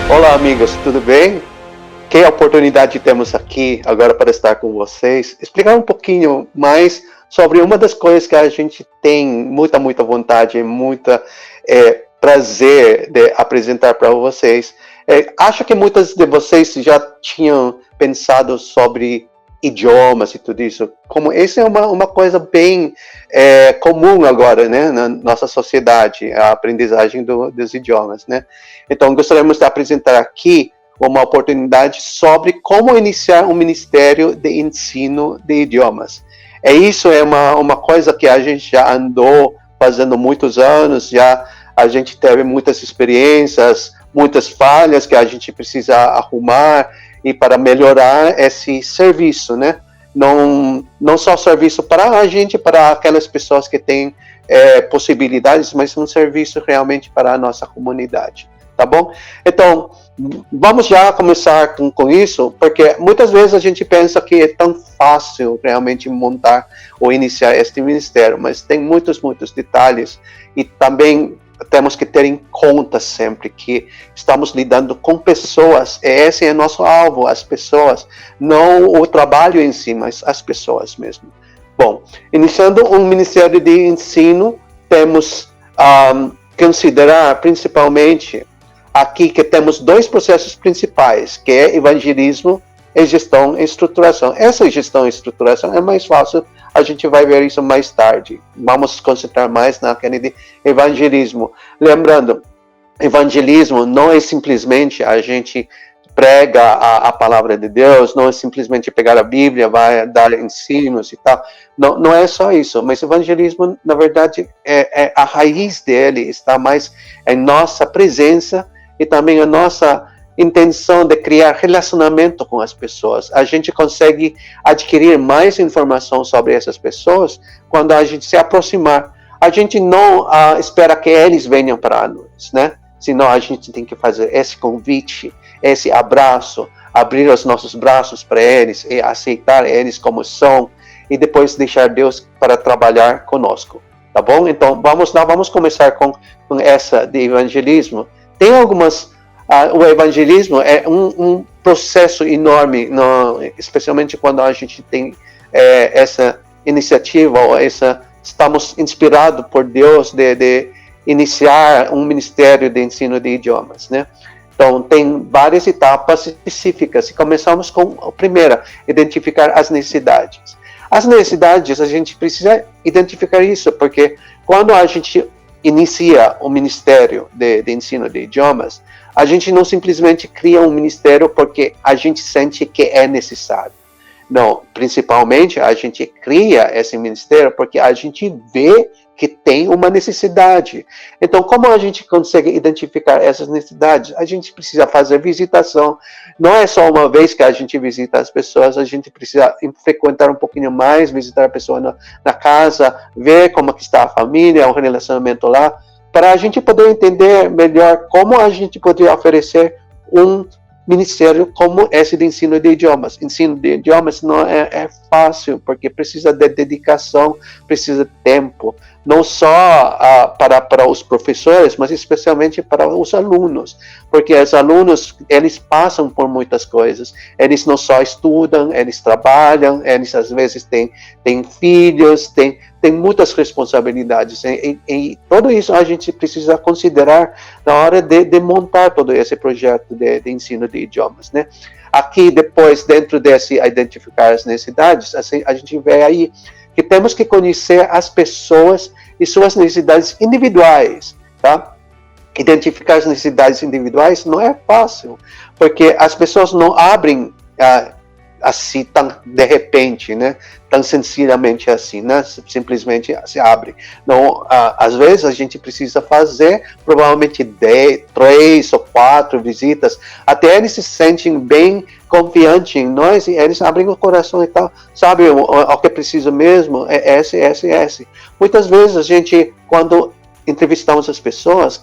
Olá, amigas, tudo bem? Que oportunidade temos aqui agora para estar com vocês, explicar um pouquinho mais sobre uma das coisas que a gente tem muita vontade e muita prazer de apresentar para vocês. Acho que muitas de vocês já tinham pensado sobre idiomas e tudo isso, como essa é uma coisa bem comum agora, né, na nossa sociedade, a aprendizagem dos idiomas, né? Então, gostaríamos de apresentar aqui uma oportunidade sobre como iniciar um ministério de ensino de idiomas. Isso é uma coisa que a gente já andou fazendo muitos anos, já a gente teve muitas experiências, muitas falhas que a gente precisa arrumar e para melhorar esse serviço, né? Não só serviço para a gente, para aquelas pessoas que têm possibilidades, mas um serviço realmente para a nossa comunidade, tá bom? Então, vamos já começar com isso, porque muitas vezes a gente pensa que é tão fácil realmente montar ou iniciar este ministério, mas tem muitos detalhes e também temos que ter em conta sempre que estamos lidando com pessoas, e esse é nosso alvo, as pessoas, não o trabalho em si, mas as pessoas mesmo. Bom, iniciando um ministério de ensino, temos considerar principalmente aqui que temos dois processos principais, que é evangelismo e gestão e estruturação. Essa gestão e estruturação é mais fácil, a gente vai ver isso mais tarde. Vamos concentrar mais naquele de evangelismo. Lembrando, evangelismo não é simplesmente a gente prega a palavra de Deus, não é simplesmente pegar a Bíblia, vai dar ensinos e tal. Não é só isso, mas evangelismo, na verdade, a raiz dele está mais em nossa presença e também a nossa intenção de criar relacionamento com as pessoas. A gente consegue adquirir mais informação sobre essas pessoas quando a gente se aproximar. A gente não espera que eles venham para nós, né? Senão a gente tem que fazer esse convite, esse abraço, abrir os nossos braços para eles e aceitar eles como são e depois deixar Deus para trabalhar conosco, tá bom? Então vamos começar com essa de evangelismo. Tem algumas o evangelismo é um processo enorme, especialmente quando a gente tem essa iniciativa, ou estamos inspirados por Deus de iniciar um ministério de ensino de idiomas, né? Então, tem várias etapas específicas, e começamos com a primeira, identificar as necessidades. As necessidades, a gente precisa identificar isso, porque quando a gente inicia o ministério de ensino de idiomas, a gente não simplesmente cria um ministério porque a gente sente que é necessário. Não, principalmente a gente cria esse ministério porque a gente vê que tem uma necessidade. Então, como a gente consegue identificar essas necessidades? A gente precisa fazer visitação. Não é só uma vez que a gente visita as pessoas, a gente precisa frequentar um pouquinho mais, visitar a pessoa na casa, ver como que está a família, o relacionamento lá, para a gente poder entender melhor como a gente poderia oferecer um ministério como esse de ensino de idiomas. Ensino de idiomas não é fácil, porque precisa de dedicação, precisa de tempo, não só para os professores, mas especialmente para os alunos, porque os alunos, eles passam por muitas coisas, eles não só estudam, eles trabalham, eles às vezes têm filhos, têm muitas responsabilidades, e tudo isso a gente precisa considerar na hora de montar todo esse projeto de ensino de idiomas, né? Aqui, depois, dentro desse identificar as necessidades, assim, a gente vê aí que temos que conhecer as pessoas e suas necessidades individuais, tá? Identificar as necessidades individuais não é fácil, porque as pessoas não abrem assim, tão de repente, né? Tão sencillamente assim, né? Simplesmente se abre. Não, às vezes a gente precisa fazer provavelmente 3 ou 4 visitas, até eles se sentem bem confiantes em nós, e eles abrem o coração e tal, sabe, o que é preciso mesmo é esse. Muitas vezes a gente, quando entrevistamos as pessoas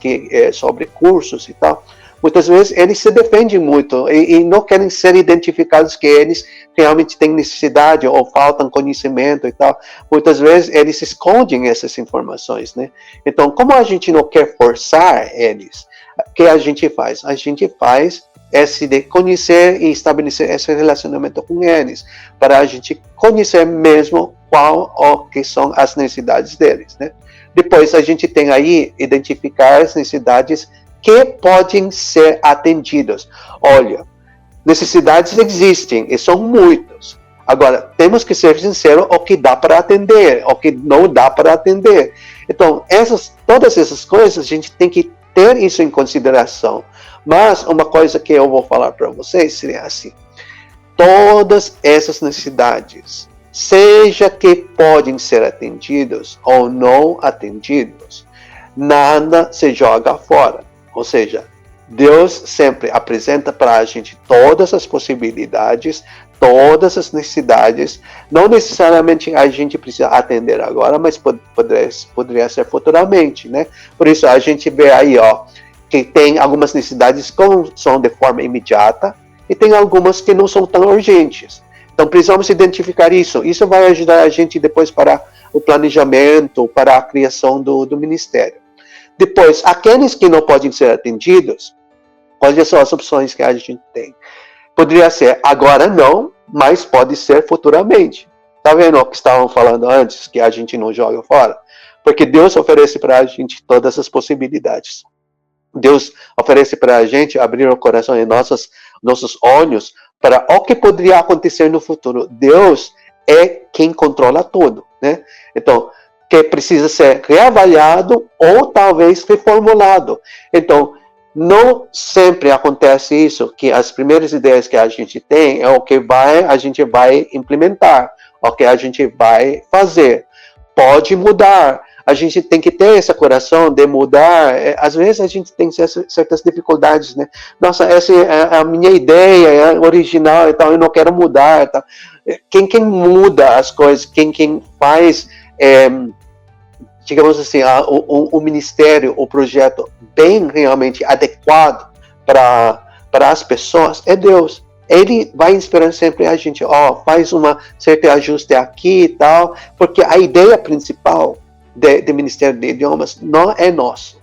sobre cursos e tal, muitas vezes eles se defendem muito e não querem ser identificados que eles realmente têm necessidade ou faltam conhecimento e tal. Muitas vezes eles escondem essas informações, né? Então, como a gente não quer forçar eles O que a gente faz? A gente faz esse de conhecer e estabelecer esse relacionamento com eles, para a gente conhecer mesmo qual ou que são as necessidades deles, né? Depois a gente tem aí identificar as necessidades que podem ser atendidas. Olha, necessidades existem e são muitas. Agora, temos que ser sinceros o que dá para atender, o que não dá para atender. Então, todas essas coisas, a gente tem que ter isso em consideração. Mas uma coisa que eu vou falar para vocês seria assim: todas essas necessidades, seja que podem ser atendidos ou não atendidos, nada se joga fora. Ou seja, Deus sempre apresenta para a gente todas as possibilidades, todas as necessidades. Não necessariamente a gente precisa atender agora, mas poderia ser futuramente, né? Por isso a gente vê aí, ó, que tem algumas necessidades que são de forma imediata e tem algumas que não são tão urgentes. Então precisamos identificar isso. Isso vai ajudar a gente depois para o planejamento, para a criação do ministério. Depois, aqueles que não podem ser atendidos, quais são as opções que a gente tem? Poderia ser agora não, mas pode ser futuramente. Tá vendo o que estavam falando antes, que a gente não joga fora? Porque Deus oferece para a gente todas as possibilidades. Deus oferece para a gente abrir o coração e nossos olhos para o que poderia acontecer no futuro. Deus é quem controla tudo, né? Então, que precisa ser reavaliado ou talvez reformulado. Então, não sempre acontece isso, que as primeiras ideias que a gente tem é o que a gente vai implementar, o que a gente vai fazer. Pode mudar. A gente tem que ter esse coração de mudar. Às vezes a gente tem certas dificuldades, né? Nossa, essa é a minha ideia, é original e tal, eu não quero mudar e tal. Quem muda as coisas, quem faz, digamos assim, o ministério, o projeto bem realmente adequado para as pessoas é Deus. Ele vai inspirar sempre a gente, faz uma certo ajuste aqui e tal, porque a ideia principal de Ministério de Idiomas não é nosso,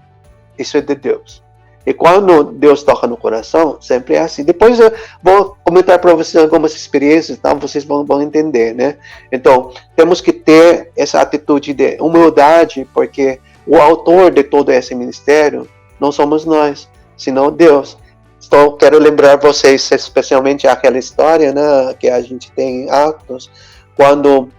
isso é de Deus. E quando Deus toca no coração, sempre é assim. Depois eu vou comentar para vocês algumas experiências, então vocês vão entender, né? Então, temos que ter essa atitude de humildade, porque o autor de todo esse ministério não somos nós, senão Deus. Então, quero lembrar vocês, especialmente aquela história, né, que a gente tem em Atos, quando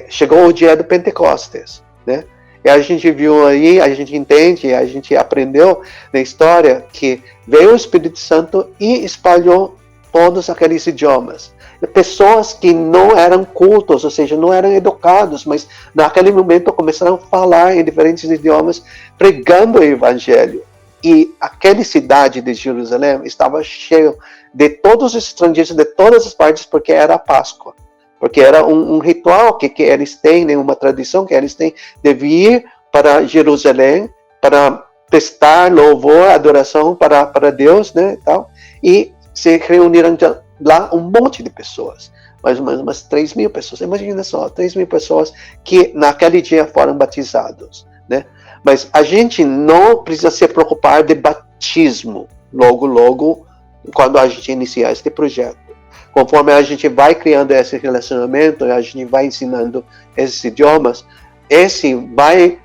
chegou o dia do Pentecostes, né? E a gente viu aí, a gente entende, a gente aprendeu na história que veio o Espírito Santo e espalhou todos aqueles idiomas. Pessoas que não eram cultos, ou seja, não eram educados, mas naquele momento começaram a falar em diferentes idiomas, pregando o Evangelho. E aquela cidade de Jerusalém estava cheia de todos os estrangeiros, de todas as partes, porque era a Páscoa. Porque era um ritual que eles têm, né, uma tradição que eles têm de vir para Jerusalém para prestar louvor, adoração para Deus, né, e se reuniram lá um monte de pessoas, mais ou menos umas 3.000 pessoas. Imagina só, 3.000 pessoas que naquele dia foram batizados, né? Mas a gente não precisa se preocupar de batismo logo, quando a gente iniciar este projeto. Conforme a gente vai criando esse relacionamento, a gente vai ensinando esses idiomas, esse vai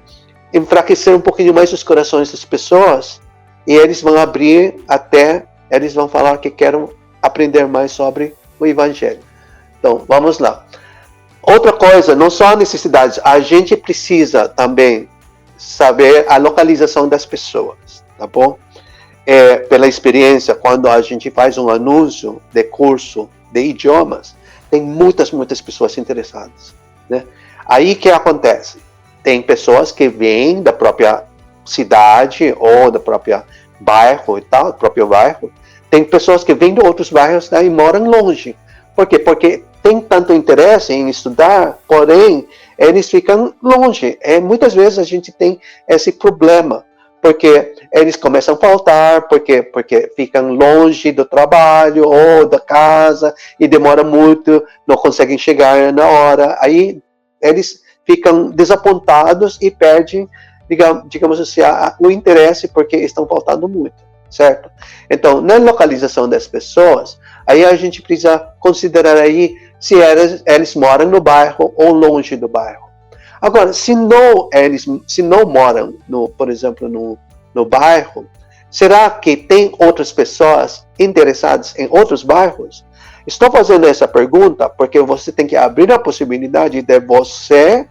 enfraquecer um pouquinho mais os corações das pessoas e eles vão abrir eles vão falar que querem aprender mais sobre o Evangelho. Então, vamos lá. Outra coisa, não só necessidades, a gente precisa também saber a localização das pessoas, tá bom? Pela experiência, quando a gente faz um anúncio de curso de idiomas, tem muitas pessoas interessadas, né? Aí que acontece? Tem pessoas que vêm da própria cidade ou da própria bairro e tal, do próprio bairro. Tem pessoas que vêm de outros bairros, né, e moram longe. Por quê? Porque tem tanto interesse em estudar, porém, eles ficam longe. Muitas vezes a gente tem esse problema, porque eles começam a faltar, porque ficam longe do trabalho ou da casa e demora muito, não conseguem chegar na hora. Aí eles ficam desapontados e perdem digamos assim, o interesse porque estão faltando muito, certo? Então, na localização das pessoas, aí a gente precisa considerar aí se eles moram no bairro ou longe do bairro. Agora, se não moram, por exemplo, no bairro, será que tem outras pessoas interessadas em outros bairros? Estou fazendo essa pergunta porque você tem que abrir a possibilidade de você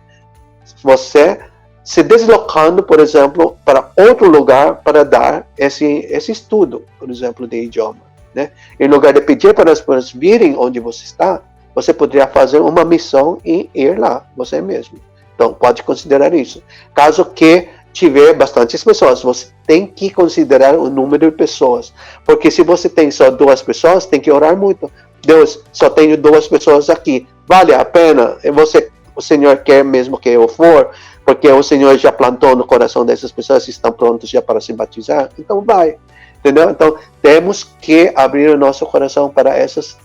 se deslocando, por exemplo, para outro lugar para dar esse estudo, por exemplo, de idioma. Né? Em lugar de pedir para as pessoas virem onde você está, você poderia fazer uma missão e ir lá, você mesmo. Então, pode considerar isso. Caso que tiver bastantes pessoas, você tem que considerar o número de pessoas. Porque se você tem só 2 pessoas, tem que orar muito. Deus, só tenho 2 pessoas aqui. Vale a pena? O Senhor quer mesmo que eu for? Porque o Senhor já plantou no coração dessas pessoas, estão prontos já para se batizar? Então vai. Entendeu? Então, temos que abrir o nosso coração para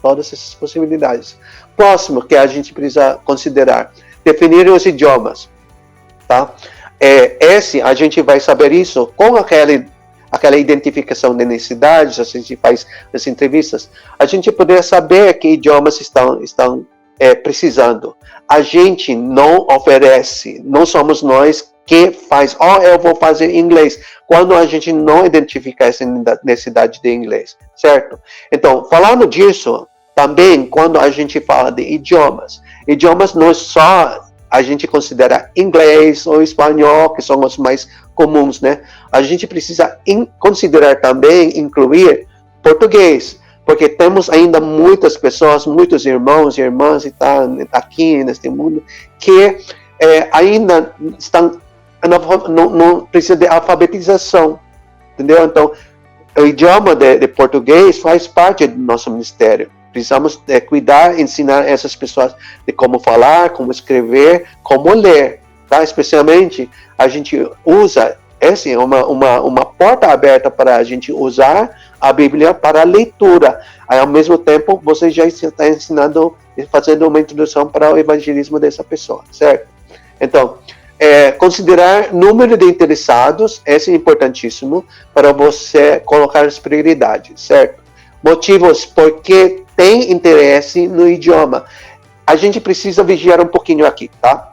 todas essas possibilidades. Próximo que a gente precisa considerar, definir os idiomas. Tá? A gente vai saber isso com aquela identificação de necessidades, a gente faz as entrevistas, a gente poderia saber que idiomas estão precisando. A gente não oferece, não somos nós que faz, eu vou fazer inglês, quando a gente não identifica essa necessidade de inglês, certo? Então, falando disso, também quando a gente fala de idiomas não é só a gente considera inglês ou espanhol, que são os mais comuns, né? A gente precisa considerar também, incluir português, porque temos ainda muitas pessoas, muitos irmãos e irmãs aqui neste mundo, que ainda estão, não precisa de alfabetização, entendeu? Então, o idioma de português faz parte do nosso ministério. Precisamos cuidar, ensinar essas pessoas de como falar, como escrever, como ler, tá? Especialmente, a gente usa uma porta aberta para a gente usar a Bíblia para a leitura. Aí, ao mesmo tempo, você já está ensinando, fazendo uma introdução para o evangelismo dessa pessoa, certo? Então, considerar número de interessados, esse é importantíssimo para você colocar as prioridades, certo? Motivos por que tem interesse no idioma. A gente precisa vigiar um pouquinho aqui, tá?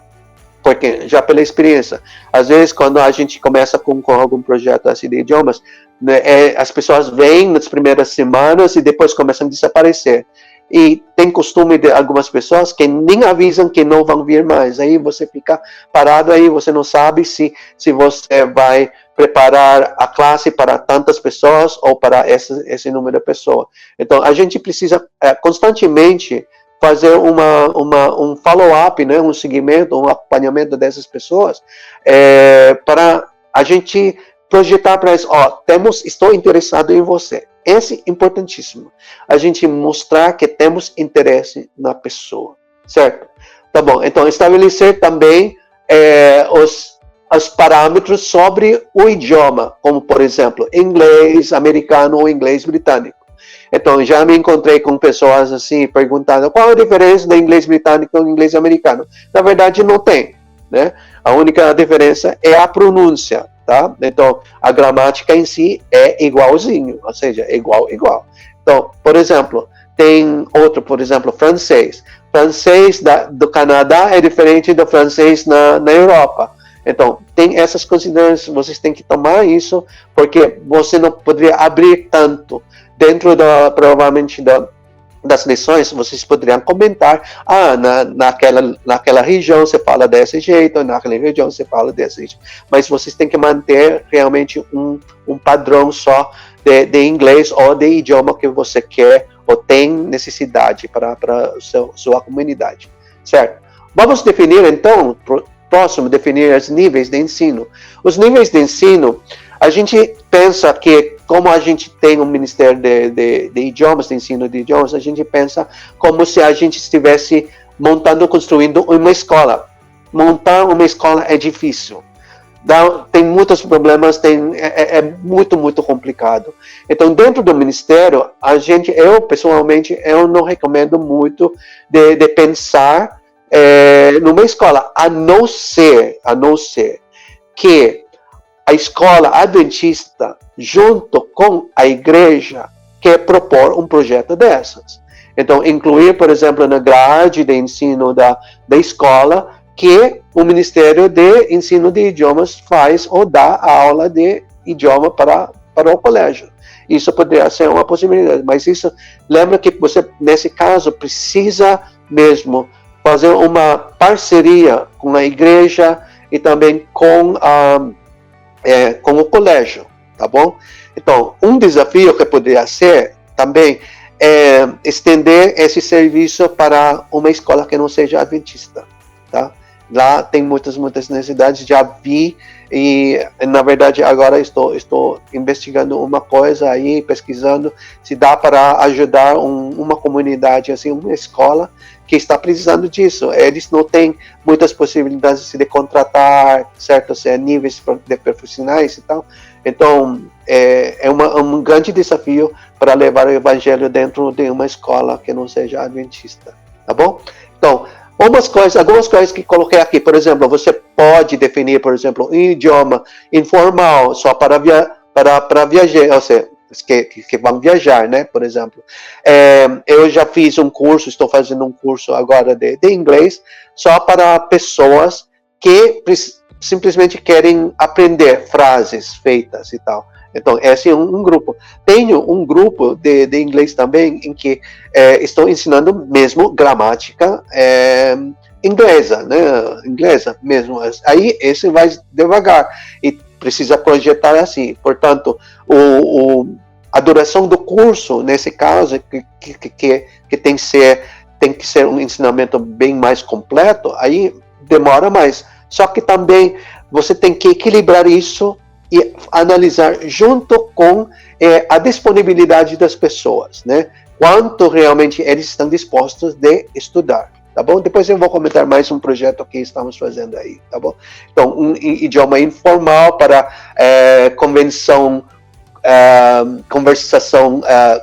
Porque, já pela experiência, às vezes quando a gente começa com algum projeto assim de idiomas, né, as pessoas vêm nas primeiras semanas e depois começam a desaparecer. E tem costume de algumas pessoas que nem avisam que não vão vir mais. Aí você fica parado aí, você não sabe se você vai preparar a classe para tantas pessoas ou para esse número de pessoas. Então, a gente precisa constantemente fazer um follow-up, né, um seguimento, um acompanhamento dessas pessoas, para a gente projetar para eles, estou interessado em você. Esse é importantíssimo. A gente mostrar que temos interesse na pessoa, certo? Tá bom, então estabelecer também os parâmetros sobre o idioma, como por exemplo, inglês americano ou inglês britânico. Então, já me encontrei com pessoas assim, perguntando qual a diferença do inglês britânico e do inglês americano. Na verdade, não tem, né? A única diferença é a pronúncia, tá? Então, a gramática em si é igualzinho, ou seja, igual. Então, por exemplo, tem outro, por exemplo, francês. Francês do Canadá é diferente do francês na Europa. Então, tem essas considerações, vocês têm que tomar isso, porque você não poderia abrir tanto. Dentro, provavelmente, das lições, vocês poderiam comentar, naquela região você fala desse jeito, naquela região você fala desse jeito. Mas vocês têm que manter realmente um padrão só de inglês ou de idioma que você quer ou tem necessidade para a sua comunidade, certo? Vamos definir, então, próximo, definir os níveis de ensino. Os níveis de ensino, a gente pensa que, como a gente tem um ministério de idiomas, de ensino de idiomas, a gente pensa como se a gente estivesse construindo uma escola. Montar uma escola é difícil. Tem muitos problemas, é muito, muito complicado. Então, dentro do ministério, eu pessoalmente, eu não recomendo muito de pensar numa escola, a não ser que a escola adventista, junto com a igreja, quer propor um projeto dessas. Então, incluir, por exemplo, na grade de ensino da escola, que o Ministério de Ensino de Idiomas faz ou dá a aula de idioma para o colégio. Isso poderia ser uma possibilidade, mas isso, lembra que você, nesse caso, precisa mesmo fazer uma parceria com a igreja e também com o colégio, tá bom? Então, um desafio que poderia ser também é estender esse serviço para uma escola que não seja adventista, tá? Lá tem muitas necessidades, já vi, e na verdade agora estou investigando uma coisa aí, pesquisando se dá para ajudar uma comunidade, assim, uma escola que está precisando disso. Eles não têm muitas possibilidades de contratar certos níveis de profissionais e tal. Então, é um grande desafio para levar o evangelho dentro de uma escola que não seja adventista, tá bom? Então, algumas coisas que coloquei aqui, por exemplo, você pode definir, por exemplo, um idioma informal só para viajar, ou seja, que vão viajar, né, por exemplo. Eu já fiz um curso, estou fazendo um curso agora de inglês, só para pessoas que simplesmente querem aprender frases feitas e tal. Então, esse é um grupo. Tenho um grupo de inglês também, em que estou ensinando mesmo gramática inglesa, né? Inglesa mesmo. Aí, esse vai devagar e precisa projetar assim. Portanto, a duração do curso, nesse caso, que tem que ser um ensinamento bem mais completo, aí demora mais. Só que também você tem que equilibrar isso e analisar junto com a disponibilidade das pessoas, né? Quanto realmente eles estão dispostos de estudar, tá bom? Depois eu vou comentar mais um projeto que estamos fazendo aí, tá bom? Então, um idioma informal para conversação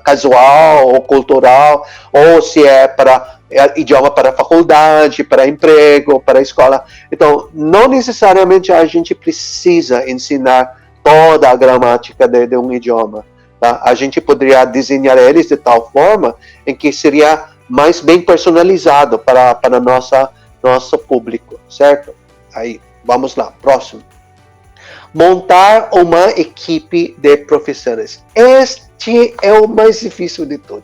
casual ou cultural, ou se é para idioma para faculdade, para emprego, para escola. Então, não necessariamente a gente precisa ensinar toda a gramática de um idioma. Tá? A gente poderia desenhar eles de tal forma em que seria mais bem personalizado para nosso público, certo? Aí, vamos lá, próximo. Montar uma equipe de professores. Este é o mais difícil de tudo.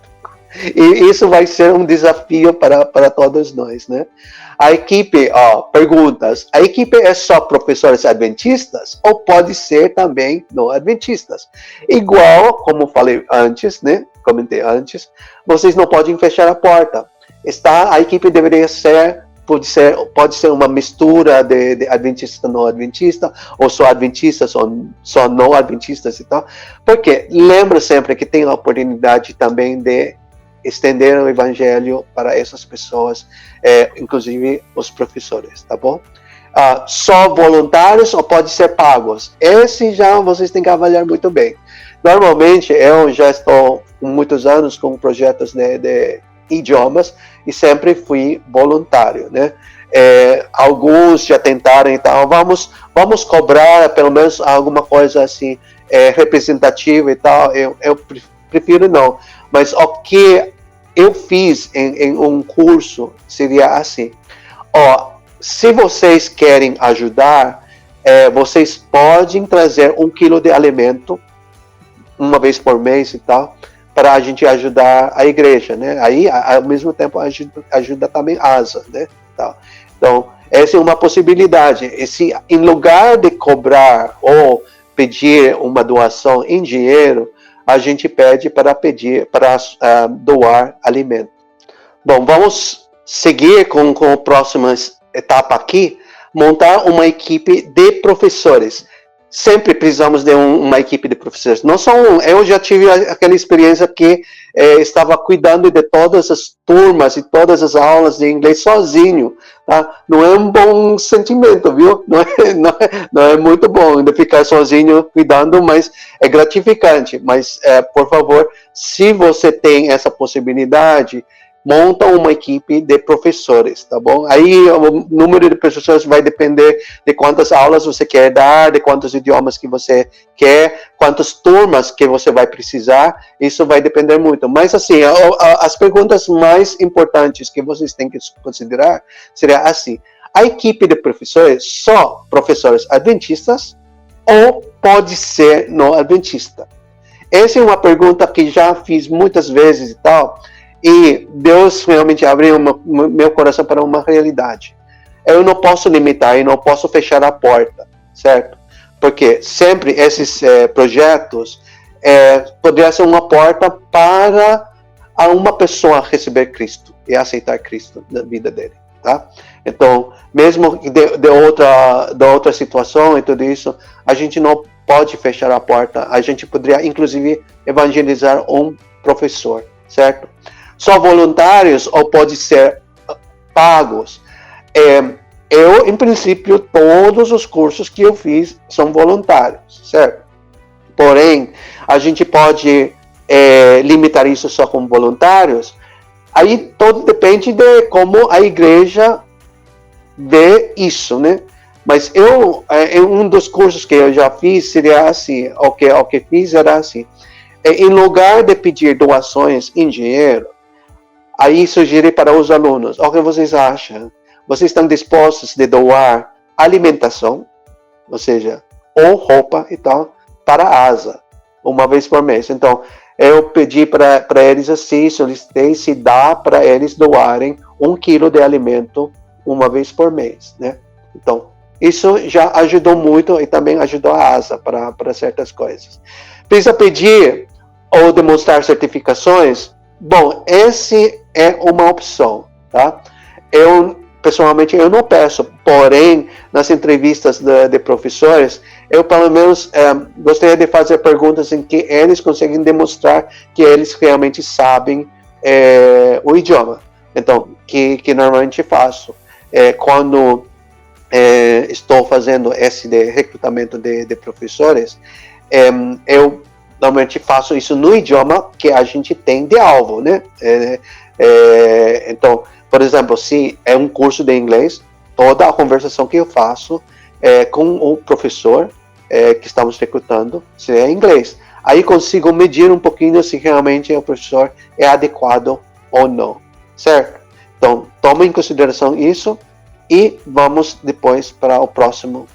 E isso vai ser um desafio para todos nós, né? A equipe, perguntas. A equipe é só professores adventistas ou pode ser também não adventistas? Igual, como falei antes, né? Comentei antes, vocês não podem fechar a porta. A equipe deveria ser, pode ser uma mistura de adventista não adventista, ou só adventistas, ou só não adventistas e tal. Porque lembra sempre que tem a oportunidade também de estender o evangelho para essas pessoas, inclusive os professores, tá bom? Só voluntários ou pode ser pagos? Esse já vocês têm que avaliar muito bem. Normalmente, eu já estou com muitos anos com projetos de idiomas e sempre fui voluntário, né? Alguns já tentaram, então vamos cobrar pelo menos alguma coisa assim representativa e tal. Eu prefiro não. Mas o que eu fiz em um curso seria assim: se vocês querem ajudar, vocês podem trazer 1 quilo de alimento uma vez por mês e tal, para a gente ajudar a igreja, né? Aí, ao mesmo tempo, ajuda também a ASA, né? Então, essa é uma possibilidade. E se, em lugar de cobrar ou pedir uma doação em dinheiro, a gente pede para doar alimento. Bom, vamos seguir com a próxima etapa aqui, montar uma equipe de professores. Sempre precisamos de uma equipe de professores. Não só eu já tive aquela experiência que estava cuidando de todas as turmas e todas as aulas de inglês sozinho. Tá? Não é um bom sentimento, viu? Não é muito bom de ficar sozinho cuidando, mas é gratificante. Mas, por favor, se você tem essa possibilidade, monta uma equipe de professores, tá bom? Aí o número de professores vai depender de quantas aulas você quer dar, de quantos idiomas que você quer, quantas turmas que você vai precisar, isso vai depender muito. Mas assim, as perguntas mais importantes que vocês têm que considerar seria assim: a equipe de professores só professores adventistas ou pode ser não adventista? Essa é uma pergunta que já fiz muitas vezes e tal, e Deus realmente abriu meu coração para uma realidade. Eu não posso limitar e não posso fechar a porta, certo? Porque sempre esses projetos poderiam ser uma porta para uma pessoa receber Cristo e aceitar Cristo na vida dele, tá? Então, mesmo de outra situação e tudo isso, a gente não pode fechar a porta. A gente poderia, inclusive, evangelizar um professor, certo? Só voluntários ou pode ser pagos? Eu, em princípio, todos os cursos que eu fiz são voluntários, certo? Porém, a gente pode limitar isso só com voluntários. Aí tudo depende de como a igreja vê isso, né? Mas um dos cursos que eu já fiz seria assim, o que fiz era assim: em lugar de pedir doações em dinheiro, aí sugeri para os alunos: o que vocês acham? Vocês estão dispostos de doar alimentação, ou seja, ou roupa e tal, para a ASA, uma vez por mês? Então, eu pedi para eles assim, solicitei se dá para eles doarem 1 quilo de alimento uma vez por mês, né? Então, isso já ajudou muito e também ajudou a ASA para certas coisas. Precisa pedir ou demonstrar certificações? Bom, esse é uma opção, tá? Pessoalmente, eu não peço, porém, nas entrevistas de professores, eu, pelo menos, gostaria de fazer perguntas em que eles conseguem demonstrar que eles realmente sabem o idioma. Então, que normalmente faço. Quando estou fazendo esse de recrutamento de professores, eu normalmente faço isso no idioma que a gente tem de alvo, né? Então, por exemplo, se é um curso de inglês, toda a conversação que eu faço com o professor que estamos recrutando se é inglês. Aí consigo medir um pouquinho se realmente o professor é adequado ou não, certo? Então, tome em consideração isso e vamos depois para a próxima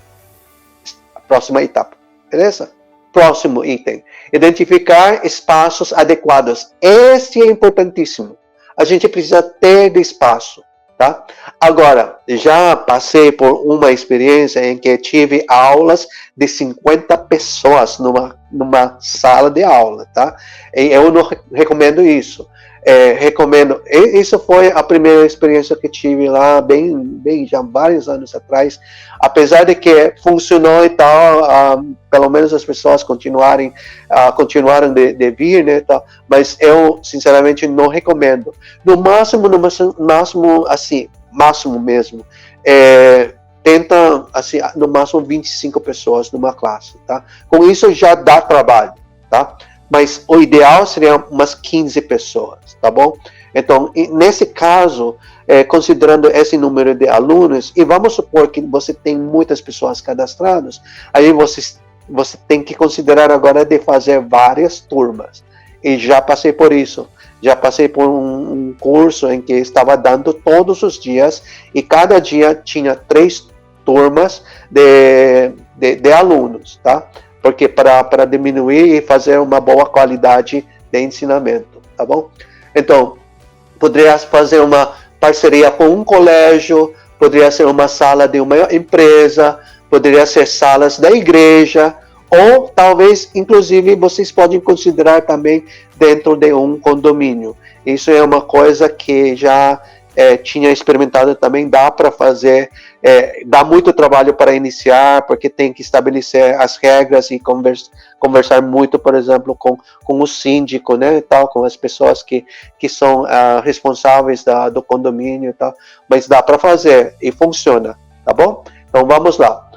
etapa, beleza? Próximo item: identificar espaços adequados. Esse é importantíssimo. A gente precisa ter de espaço, tá? Agora, já passei por uma experiência em que tive aulas de 50 pessoas numa sala de aula, tá? E eu não recomendo isso. Recomendo. Isso foi a primeira experiência que tive lá, bem já vários anos atrás. Apesar de que funcionou e tal, pelo menos as pessoas continuaram de vir, né, tal, mas eu sinceramente não recomendo. No máximo assim, máximo mesmo, tenta assim, no máximo 25 pessoas numa classe, tá? Com isso já dá trabalho, tá? Mas o ideal seria umas 15 pessoas, tá bom? Então, nesse caso, considerando esse número de alunos, e vamos supor que você tem muitas pessoas cadastradas, aí você tem que considerar agora de fazer várias turmas. E já passei por isso. Já passei por um curso em que estava dando todos os dias, e cada dia tinha 3 turmas de alunos, tá? Porque para diminuir e fazer uma boa qualidade de ensinamento, tá bom? Então, poderia fazer uma parceria com um colégio, poderia ser uma sala de uma empresa, poderia ser salas da igreja, ou talvez, inclusive, vocês podem considerar também dentro de um condomínio. Isso é uma coisa que já tinha experimentado também, dá para fazer, dá muito trabalho para iniciar, porque tem que estabelecer as regras e conversar muito, por exemplo, com o síndico, né, e tal, com as pessoas que são responsáveis do condomínio e tal, mas dá para fazer e funciona, tá bom? Então vamos lá.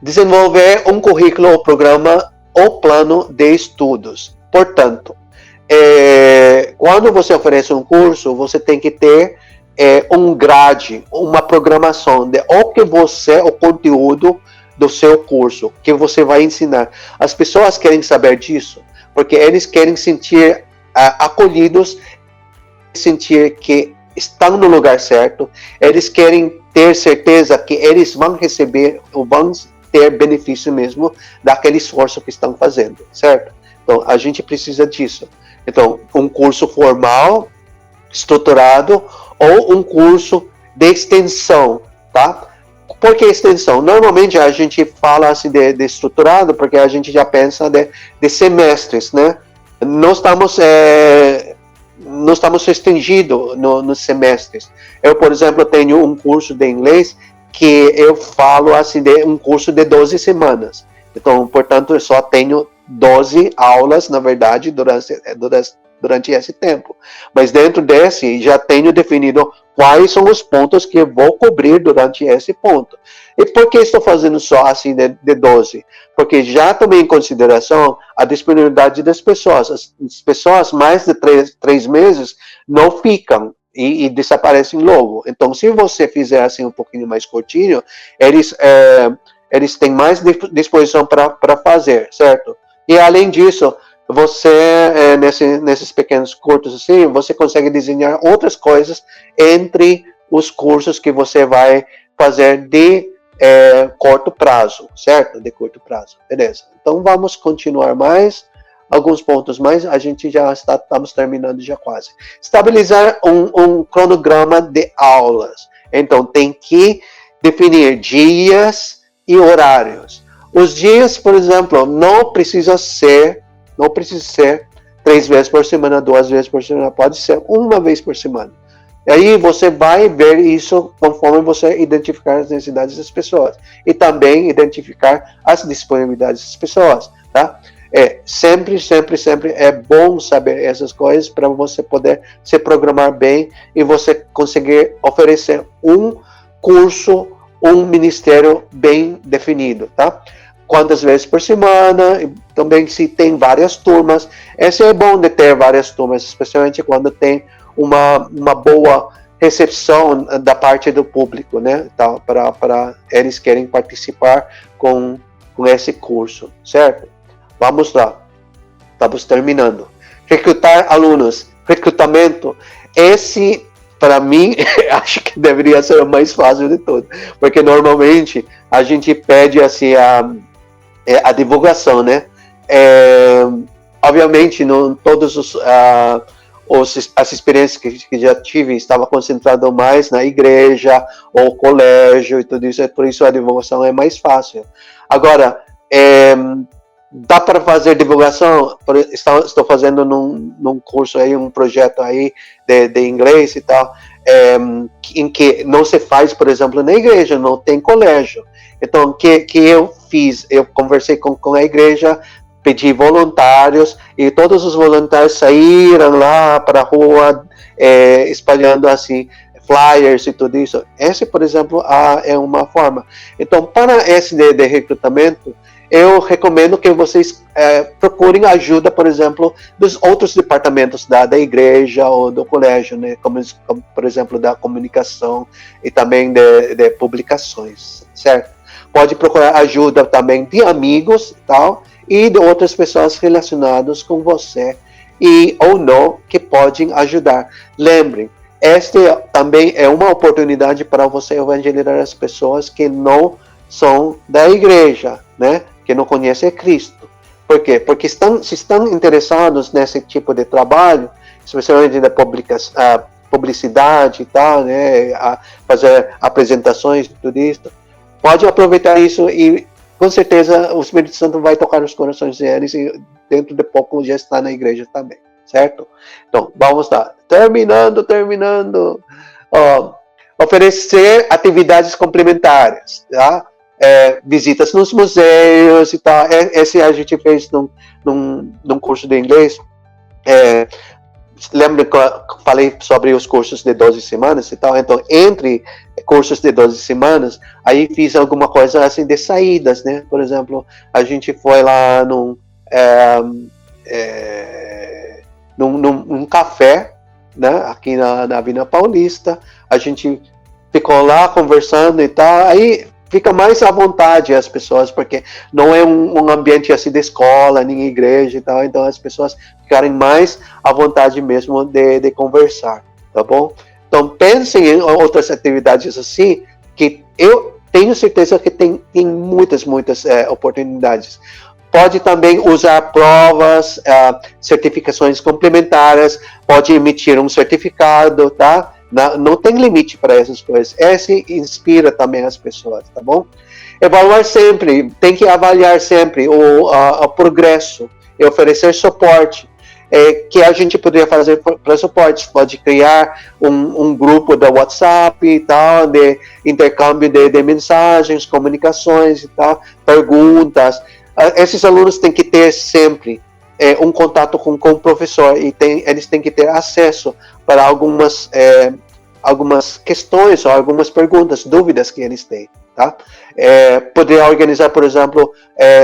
Desenvolver um currículo ou programa ou plano de estudos. Portanto, quando você oferece um curso, você tem que ter um grade, uma programação de o conteúdo do seu curso, que você vai ensinar. As pessoas querem saber disso, porque eles querem sentir acolhidos, sentir que estão no lugar certo, eles querem ter certeza que eles vão receber ou vão ter benefício mesmo daquele esforço que estão fazendo, certo? Então, a gente precisa disso. Então, um curso formal, estruturado, ou um curso de extensão, tá? Por que extensão? Normalmente a gente fala assim de estruturado porque a gente já pensa de semestres, né? Nós estamos restringidos nos semestres. Eu, por exemplo, tenho um curso de inglês que eu falo assim de um curso de 12 semanas. Então, portanto, eu só tenho 12 aulas, na verdade, durante esse tempo. Mas dentro desse, já tenho definido quais são os pontos que eu vou cobrir durante esse ponto. E por que estou fazendo só assim de 12? Porque já tomei em consideração a disponibilidade das pessoas. As pessoas mais de 3 meses não ficam e desaparecem logo. Então, se você fizer assim um pouquinho mais curtinho, eles têm mais disposição para fazer, certo? E além disso, você, nesses pequenos cursos assim, você consegue desenhar outras coisas entre os cursos que você vai fazer de curto prazo, certo? De curto prazo, beleza. Então, vamos continuar mais. Alguns pontos mais, a gente já estamos terminando já quase. Estabilizar um cronograma de aulas. Então, tem que definir dias e horários. Os dias, por exemplo, não precisa ser 3 vezes por semana, 2 vezes por semana, pode ser uma vez por semana. E aí você vai ver isso conforme você identificar as necessidades das pessoas e também identificar as disponibilidades das pessoas, tá? Sempre é bom saber essas coisas para você poder se programar bem e você conseguir oferecer um curso, um ministério bem definido, tá? Quantas vezes por semana, e também se tem várias turmas. Esse é bom de ter várias turmas, especialmente quando tem uma boa recepção da parte do público, né? Tá? Para eles querem participar com esse curso, certo? Vamos lá, estamos terminando. Recrutar alunos, recrutamento, esse, para mim, acho que deveria ser o mais fácil de tudo, porque normalmente a gente pede assim a divulgação, né? Obviamente, não todos as experiências que já tive estava concentrado mais na igreja ou colégio e tudo isso, por isso a divulgação é mais fácil. Agora, dá para fazer divulgação? Estou fazendo num curso aí, um projeto aí de inglês e tal, em que não se faz, por exemplo, na igreja, não tem colégio. Então, o que eu fiz? Eu conversei com a igreja, pedi voluntários, e todos os voluntários saíram lá para a rua, espalhando assim, flyers e tudo isso. Esse, por exemplo, é uma forma. Então, para esse de recrutamento, eu recomendo que vocês procurem ajuda, por exemplo, dos outros departamentos da igreja ou do colégio, né? Como, por exemplo, da comunicação e também de publicações, certo? Pode procurar ajuda também de amigos tal, e de outras pessoas relacionadas com você ou não que podem ajudar. Lembrem, esta também é uma oportunidade para você evangelizar as pessoas que não são da igreja, né? Que não conhecem Cristo. Por quê? Porque se estão interessados nesse tipo de trabalho, especialmente da publicidade e tal, né? Fazer apresentações e tudo isso, pode aproveitar isso e com certeza o Espírito Santo vai tocar nos corações deles e dentro de pouco já está na igreja também, certo? Então, vamos lá. Terminando. Oferecer atividades complementares, tá? Visitas nos museus e tal. Esse a gente fez num curso de inglês. Lembra que eu falei sobre os cursos de 12 semanas e tal? Então, entre cursos de 12 semanas, aí fiz alguma coisa assim de saídas, né? Por exemplo, a gente foi lá num café, né, aqui na Avenida Paulista. A gente ficou lá conversando e tal. Aí fica mais à vontade as pessoas, porque não é um ambiente assim de escola, nem igreja e tal. Então as pessoas ficarem mais à vontade mesmo de conversar, tá bom? Então pensem em outras atividades assim, que eu tenho certeza que tem muitas oportunidades. Pode também usar provas, certificações complementares, pode emitir um certificado, tá? Não tem limite para essas coisas. Esse inspira também as pessoas, tá bom? Evaluar sempre, tem que avaliar sempre o progresso e oferecer suporte. Que a gente poderia fazer para suporte, pode criar um grupo da WhatsApp e tal, de intercâmbio de mensagens, comunicações e tal, perguntas. Esses alunos têm que ter sempre um contato com o professor e eles têm que ter acesso para algumas questões ou algumas perguntas, dúvidas que eles têm. Tá? Poderia organizar, por exemplo,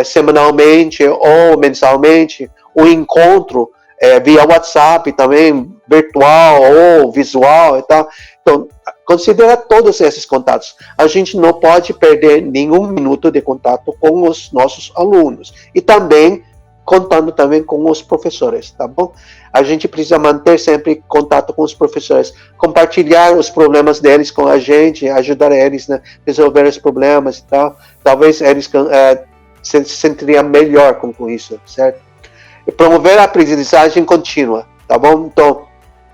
semanalmente ou mensalmente um encontro via WhatsApp também, virtual ou visual e tal. Então, considera todos esses contatos. A gente não pode perder nenhum minuto de contato com os nossos alunos. E também, contando também com os professores, tá bom? A gente precisa manter sempre contato com os professores, compartilhar os problemas deles com a gente, ajudar eles a resolver os problemas e tal. Talvez eles se sentiriam melhor com isso, certo? E promover a aprendizagem contínua, tá bom? Então,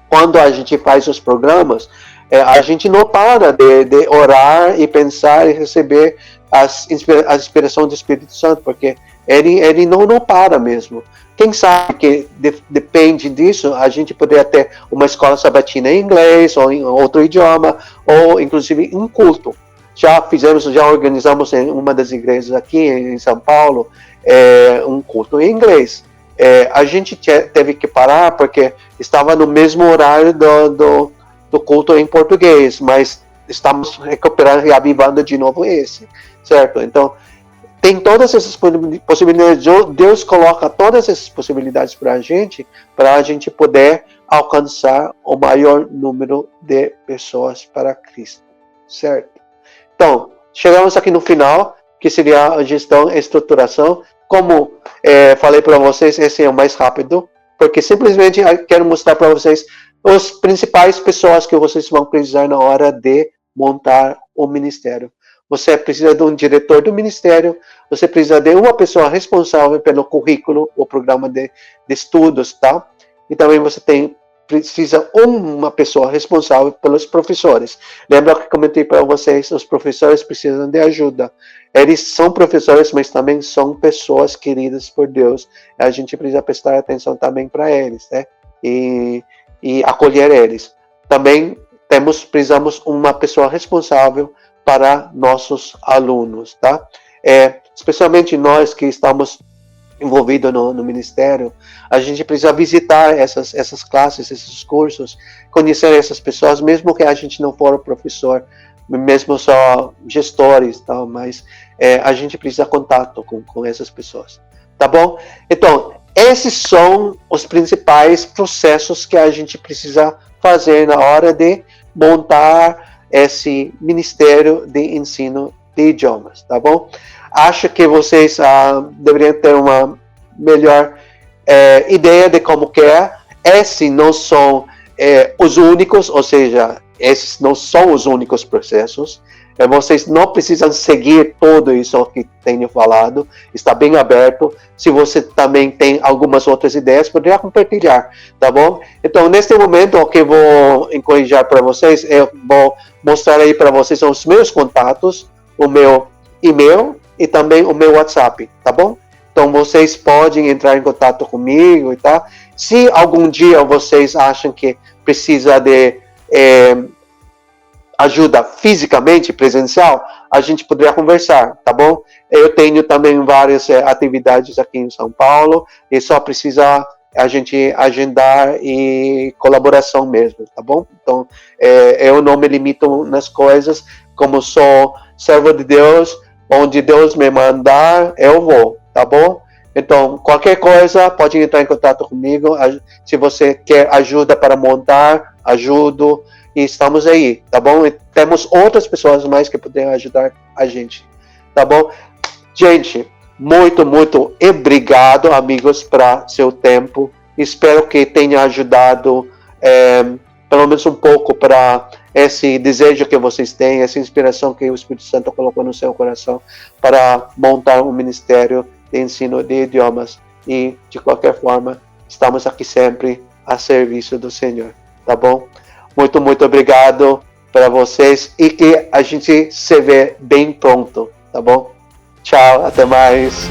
quando a gente faz os programas, a gente não para de orar e pensar e receber a inspiração do Espírito Santo, porque ele não para mesmo. Quem sabe que depende disso, a gente poderia ter uma escola sabatina em inglês ou em outro idioma, ou inclusive um culto. Já organizamos em uma das igrejas aqui em São Paulo, um culto em inglês. A gente teve que parar porque estava no mesmo horário do culto em português, mas estamos recuperando e avivando de novo esse, certo? Então, tem todas essas possibilidades. Deus coloca todas essas possibilidades para a gente poder alcançar o maior número de pessoas para Cristo, certo? Então, chegamos aqui no final, que seria a gestão e estruturação. Como falei para vocês, esse é o mais rápido, porque simplesmente quero mostrar para vocês as principais pessoas que vocês vão precisar na hora de montar o ministério. Você precisa de um diretor do ministério, você precisa de uma pessoa responsável pelo currículo, o programa de estudos, tá? E também você precisa uma pessoa responsável pelos professores. Lembra que comentei para vocês, os professores precisam de ajuda. Eles são professores, mas também são pessoas queridas por Deus. A gente precisa prestar atenção também para eles, né? E acolher eles. Também precisamos uma pessoa responsável para nossos alunos, tá? Especialmente nós que estamos envolvido no ministério, a gente precisa visitar essas classes, esses cursos, conhecer essas pessoas, mesmo que a gente não for professor, mesmo só gestores, tá? Mas a gente precisa de contato com essas pessoas, tá bom? Então, esses são os principais processos que a gente precisa fazer na hora de montar esse ministério de ensino de idiomas, tá bom? Acho que vocês deveriam ter uma melhor ideia de como que é. Esses não são os únicos, ou seja, esses não são os únicos processos. Vocês não precisam seguir tudo isso que tenho falado. Está bem aberto. Se você também tem algumas outras ideias, poderia compartilhar, tá bom? Então, neste momento, o que eu vou encorajar para vocês, eu vou mostrar aí para vocês os meus contatos, o meu e-mail e também o meu WhatsApp, tá bom? Então, vocês podem entrar em contato comigo e tal. Se algum dia vocês acham que precisa de ajuda fisicamente, presencial, a gente poderia conversar, tá bom? Eu tenho também várias atividades aqui em São Paulo e só precisa a gente agendar e colaboração mesmo, tá bom? Então, eu não me limito nas coisas, como sou servo de Deus, onde Deus me mandar, eu vou, tá bom? Então, qualquer coisa, pode entrar em contato comigo. Se você quer ajuda para montar, ajudo. E estamos aí, tá bom? E temos outras pessoas mais que podem ajudar a gente, tá bom? Gente, muito, muito obrigado, amigos, para seu tempo. Espero que tenha ajudado, pelo menos um pouco, para esse desejo que vocês têm, essa inspiração que o Espírito Santo colocou no seu coração para montar um ministério de ensino de idiomas. E, de qualquer forma, estamos aqui sempre a serviço do Senhor, tá bom? Muito, muito obrigado para vocês e que a gente se vê bem pronto, tá bom? Tchau, até mais.